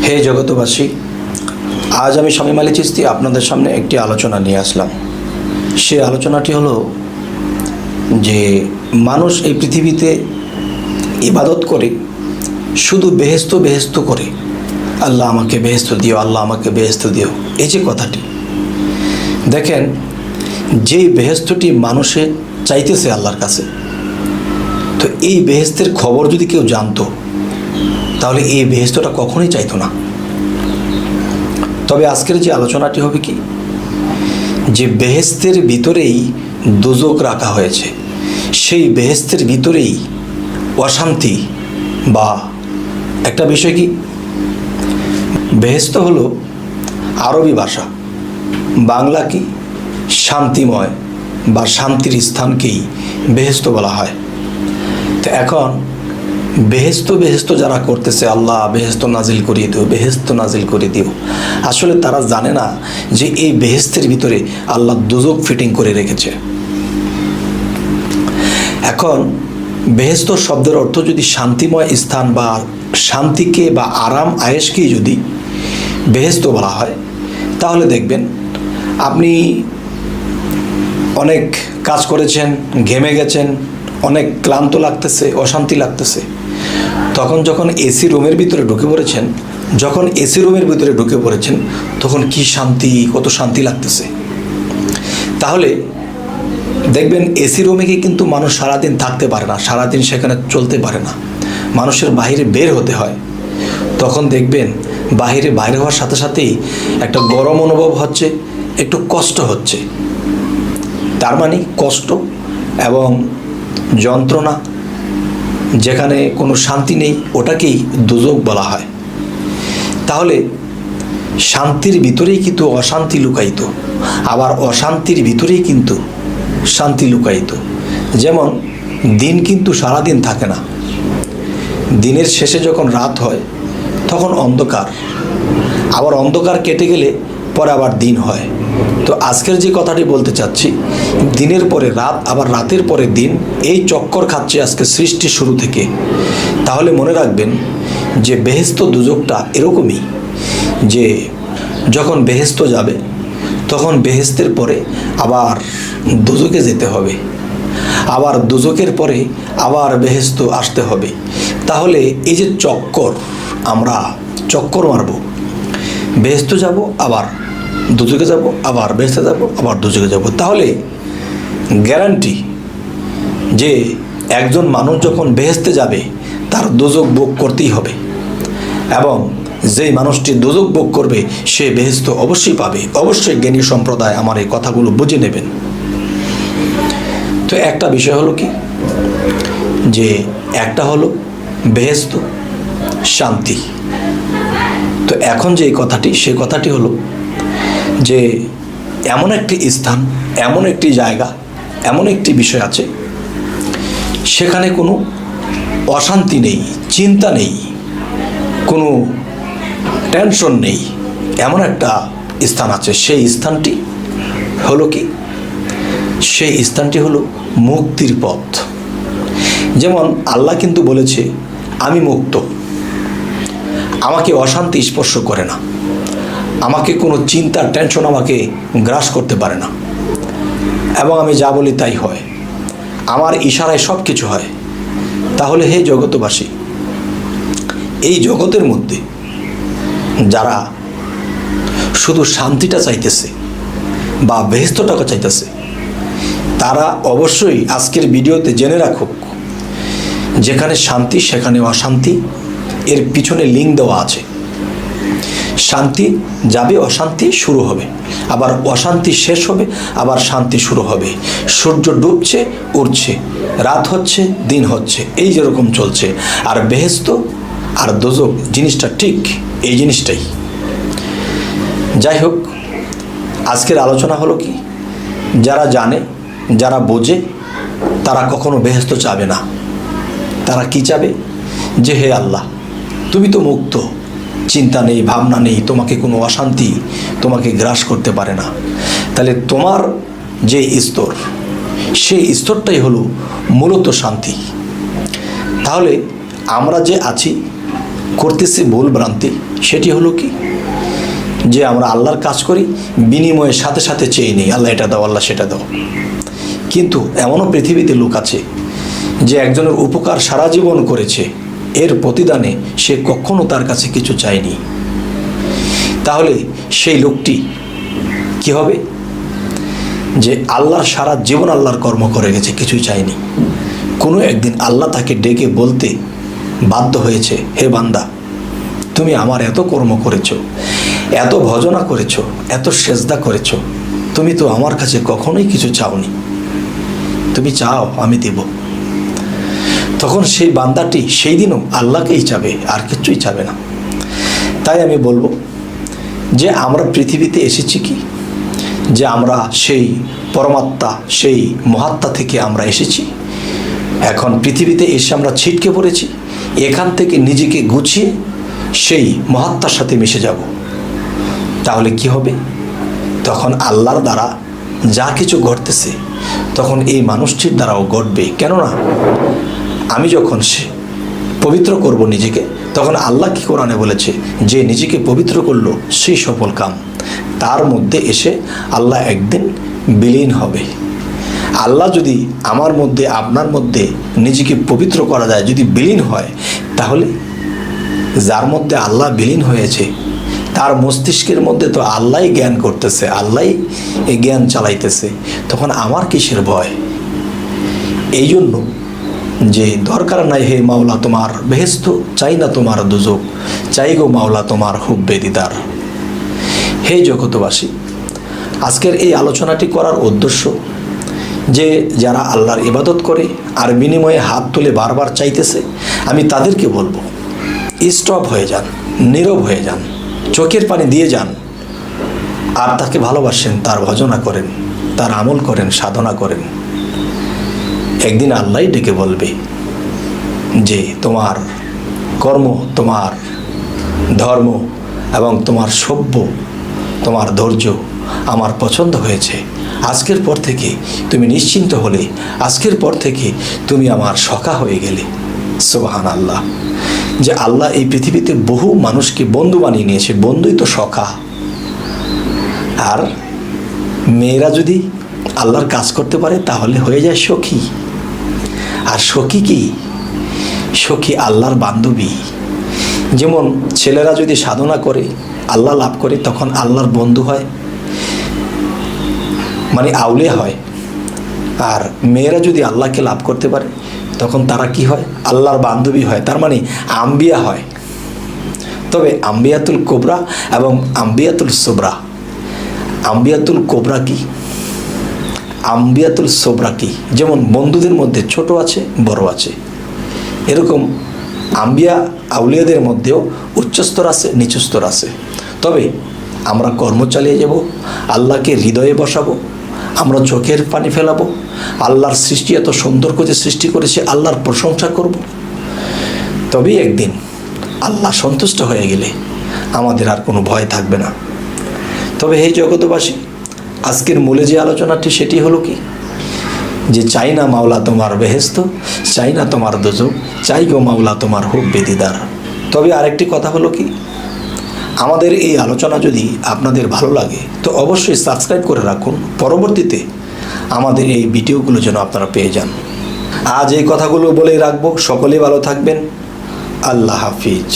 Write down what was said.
হে জগতবাসী, আজ আমি শামীম আলী চিশতি আপনাদের সামনে একটি আলোচনা নিয়ে আসলাম। সে আলোচনাটি হলো যে মানুষ এই পৃথিবীতে ইবাদত করে শুধু বেহেস্ত বেহেস্ত করে, আল্লাহ আমাকে বেহেস্ত দিও, আল্লাহ আমাকে বেহেস্ত দিও। এই যে কথাটি দেখেন, যেই বেহেস্তটি মানুষে চাইতেছে আল্লাহর কাছে, তো এই বেহেস্তের খবর যদি কেউ জানতো তাহলে এই বেহেস্তটা কখনোই চাইতো না। তবে আজকের যে আলোচনাটি হবে কি, যে বেহেস্তের ভিতরেই দোজক রাখা হয়েছে, সেই বেহেস্তের ভিতরেই অশান্তি বা একটা বিষয় কি, বেহেস্ত হলো আরবি ভাষা, বাংলা কি শান্তিময় বা শান্তির স্থানকেই বেহেস্ত বলা হয়। তো এখন বেহেস্ত বেহেস্ত যারা করতেছে, আল্লাহ বেহেস্ত নাজিল করিয়ে দিও, বেহেস্ত নাজিল করে দিও, আসলে তারা জানে না যে এই বেহেস্তের ভিতরে আল্লাহ দোজক ফিটিং করে রেখেছে। এখন বেহেস্ত শব্দের অর্থ যদি শান্তিময় স্থান বা শান্তিকে বা আরাম আয়েশকেই যদি বেহেস্ত বলা হয়, তাহলে দেখবেন আপনি অনেক কাজ করেছেন, ঘেমে গেছেন, অনেক ক্লান্ত লাগতেছে, অশান্তি লাগতেছে, তখন যখন এসি রুমের ভিতরে ঢুকে পড়েছেন, তখন কি শান্তি, কত শান্তি লাগতেছে। তাহলে দেখবেন এসি রুমে গিয়ে কিন্তু মানুষ সারাদিন থাকতে পারে না, সারাদিন সেখানে চলতে পারে না, মানুষের বাইরে বের হতে হয়। তখন দেখবেন বাইরে হওয়ার সাথে সাথেই একটা গরম অনুভব হচ্ছে, একটু কষ্ট হচ্ছে। তার মানে কষ্ট এবং যন্ত্রণা, যেখানে কোনো শান্তি নেই, ওটাকেই দোজক বলা হয়। তাহলে শান্তির ভিতরেই কিন্তু অশান্তি লুকায়িত, আবার অশান্তির ভিতরেই কিন্তু শান্তি লুকায়িত। যেমন দিন কিন্তু সারাদিন থাকে না, দিনের শেষে যখন রাত হয় তখন অন্ধকার, আবার অন্ধকার কেটে গেলে পরে আবার দিন হয়। তো আজকের যে কথাটি বলতে চাচ্ছি, দিনের পরে রাত, আবার রাতের পরে দিন, এই চক্কর খাচ্ছে আজকে সৃষ্টি শুরু থেকে। তাহলে মনে রাখবেন যে বেহেস্ত দোজকটা এরকমই, যে যখন বেহেস্ত যাবে তখন বেহেস্তের পরে আবার দোজকে যেতে হবে, আবার দোজকের পরে আবার বেহেস্ত আসতে হবে। তাহলে এই যে চক্কর, আমরা চক্কর মারব, বেহেস্ত যাব, আবার দোজকে যাব, আবার বেহেস্তে যাব, আবার দোজকে যাব। তাহলে গ্যারান্টি যে একজন মানুষ যখন বেহেস্তে যাবে তার দোজক ভোগ করতেই হবে, এবং যেই মানুষটি দোজক ভোগ করবে সে বেহেস্ত অবশ্যই পাবে। অবশ্যই জ্ঞানী সম্প্রদায় আমার এই কথাগুলো বুঝে নেবেন। তো একটা বিষয় হলো কি, যে একটা হলো বেহেস্ত শান্তি। তো এখন যে কথাটি, সে কথাটি হলো যে এমন একটি স্থান, এমন একটি জায়গা, এমন একটি বিষয় আছে, সেখানে কোনো অশান্তি নেই, চিন্তা নেই, কোনো টেনশন নেই, এমন একটা স্থান আছে। সেই স্থানটি হলো কি, সেই স্থানটি হলো মুক্তির পথ। যেমন আল্লাহ কিন্তু বলেছে, আমি মুক্ত, আমাকে অশান্তি স্পর্শ করে না, আমাকে কোনো চিন্তার টেনশন আমাকে গ্রাস করতে পারে না, এবং আমি যা বলি তাই হয়, আমার ইশারায় সব কিছু হয়। তাহলে হে জগতবাসী, এই জগতের মধ্যে যারা শুধু শান্তিটা চাইতেছে বা বেহেস্তটাকে চাইতেছে, তারা অবশ্যই আজকের ভিডিওতে জেনে রাখুক, যেখানে শান্তি সেখানে অশান্তি, এর পিছনে লিঙ্ক দেওয়া আছে। শান্তি যাবে, অশান্তি শুরু হবে, আবার অশান্তি শেষ হবে, আবার শান্তি শুরু হবে। সূর্য ডুবছে, উঠছে, রাত হচ্ছে, দিন হচ্ছে, এই যেরকম চলছে। আর বেহেস্ত আর দোজক জিনিসটা ঠিক এই জিনিসটাই। যাই হোক, আজকের আলোচনা হলো কি, যারা জানে, যারা বোঝে, তারা কখনো বেহেস্ত চাবে না। তারা কি চাবে, যে হে আল্লাহ, তুমি তো মুক্ত, চিন্তা নেই, ভাবনা নেই, তোমাকে কোনো অশান্তি তোমাকে গ্রাস করতে পারে না। তাহলে তোমার যে স্তর, সেই স্তরটাই হলো মূলত শান্তি। তাহলে আমরা যে আছি, করতেছি ভুল ভ্রান্তি, সেটি হলো কি, যে আমরা আল্লাহর কাজ করি, বিনিময়ে সাথে সাথে চেয়ে নিই আল্লাহ এটা দাও, আল্লাহ সেটা দাও। কিন্তু এমনও পৃথিবীতে লোক আছে যে একজনের উপকার সারা জীবন করেছে, এর প্রতিদানে সে কখনো তার কাছে কিছু চায়নি। তাহলে সেই লোকটি কি হবে? যে আল্লাহর সারা জীবন আল্লাহর কর্ম করে গেছে, কিছুই চায়নি। কোনো একদিন আল্লাহ তাকে ডেকে বলতে বাধ্য হয়েছে, হে বান্দা, তুমি আমার এত কর্ম করেছো, এত ভজনা করেছো, এত সেজদা করেছো, তুমি তো আমার কাছে কখনোই কিছু চাওনি, তুমি চাও আমি দেব। তখন সেই বান্দাটি সেই দিনও আল্লাহকেই চাবে, আর কিচ্ছুই চাবে না। তাই আমি বলবো যে আমরা পৃথিবীতে এসেছি কি, যে আমরা সেই পরমাত্মা, সেই মহাত্মা থেকে আমরা এসেছি। এখন পৃথিবীতে এসে আমরা ছিটকে পড়েছি, এখান থেকে নিজেকে গুছিয়ে সেই মহাত্মার সাথে মিশে যাব। তাহলে কি হবে? তখন আল্লাহর দ্বারা যা কিছু ঘটতেছে তখন এই মানুষটির দ্বারাও ঘটবে। কেননা আমি যখন পবিত্র করব নিজেকে, তখন আল্লাহ কি কোরআনে বলেছে, যে নিজেকে পবিত্র করলো সেই সফল কাম। তার মধ্যে এসে আল্লাহ একদিন বিলীন হবে। আল্লাহ যদি আমার মধ্যে, আপনার মধ্যে নিজেকে পবিত্র করা যায়, যদি বিলীন হয়, তাহলে যার মধ্যে আল্লাহ বিলীন হয়েছে তার মস্তিষ্কের মধ্যে তো আল্লাহই জ্ঞান করতেছে, আল্লাহই এই জ্ঞান চালাইতেছে, তখন আমার কিসের ভয়? এই জন্য যে দরকার নাই হে মাওলা তোমার বেহেস্ত, চাই না তোমার দুজক, চাই গো মাওলা তোমার হুব্বে দিদার। হে জগতবাসী, আজকের এই আলোচনাটি করার উদ্দেশ্য যে যারা আল্লাহর ইবাদত করে আর বিনিময়ে হাত তুলে বারবার চাইতেছে, আমি তাদেরকে বলবো, স্টপ হয়ে যান, নীরব হয়ে যান, চোখের পানি দিয়ে যান, আর তাকে ভালোবাসেন, তার ভজনা করেন, তার আমল করেন, সাধনা করেন। একদিন আল্লাহই ডেকে বলবে যে তোমার কর্ম, তোমার ধর্ম এবং তোমার সভ্য, তোমার ধৈর্য আমার পছন্দ হয়েছে। আজকের পর থেকে তুমি নিশ্চিন্ত হলে, আজকের পর থেকে তুমি আমার সখা হয়ে গেলে। সুবহান আল্লাহ, যে আল্লাহ এই পৃথিবীতে বহু মানুষকে বন্ধু বানিয়ে নিয়েছে, বন্ধুই তো সখা। আর মেয়েরা যদি আল্লাহর কাজ করতে পারে তাহলে হয়ে যায় সখী। আর সখী কি? সখী আল্লাহর বান্ধবী। যেমন ছেলেরা যদি সাধনা করে, আল্লাহ লাভ করে, তখন আল্লাহর বন্ধু হয়, মানে আউলিয়া হয়। আর মেয়েরা যদি আল্লাহকে লাভ করতে পারে তখন তারা কি হয়? আল্লাহর বান্ধবী হয়, তার মানে আম্বিয়া হয়। তবে আম্বিয়াতুল কোবরা এবং আম্বিয়াতুল সোবরা, আম্বিয়াতুল কোবরা কি, আম্বিয়াতুল সোবরা কি? যেমন বন্ধুদের মধ্যে ছোট আছে, বড় আছে, এরকম আম্বিয়া আউলিয়াদের মধ্যেও উচ্চস্তর আছে, নিচুস্তর আছে। তবে আমরা কর্ম চালিয়ে যাব, আল্লাহকে হৃদয়ে বসাবো, আমরা চোখের পানি ফেলাবো, আল্লাহর সৃষ্টি এত সুন্দর করে সৃষ্টি করেছে, আল্লাহর প্রশংসা করব। তবেই একদিন আল্লাহ সন্তুষ্ট হয়ে গেলে আমাদের আর কোনো ভয় থাকবে না। তবে হে জগতবাসী, আজকের মূলে যে আলোচনাটি সেটি হলো কি, যে চাই না মাওলা তোমার বেহেস্ত, চাই না তোমার দোজক, চাই গো মাওলা তোমার হুব্বে দিদার। তবে আরেকটি কথা হলো কি, আমাদের এই আলোচনা যদি আপনাদের ভালো লাগে তো অবশ্যই সাবস্ক্রাইব করে রাখুন, পরবর্তীতে আমাদের এই ভিডিওগুলো যেন আপনারা পেয়ে যান। আজ এই কথাগুলো বলেই রাখবো, সকলেই ভালো থাকবেন। আল্লাহ হাফিজ।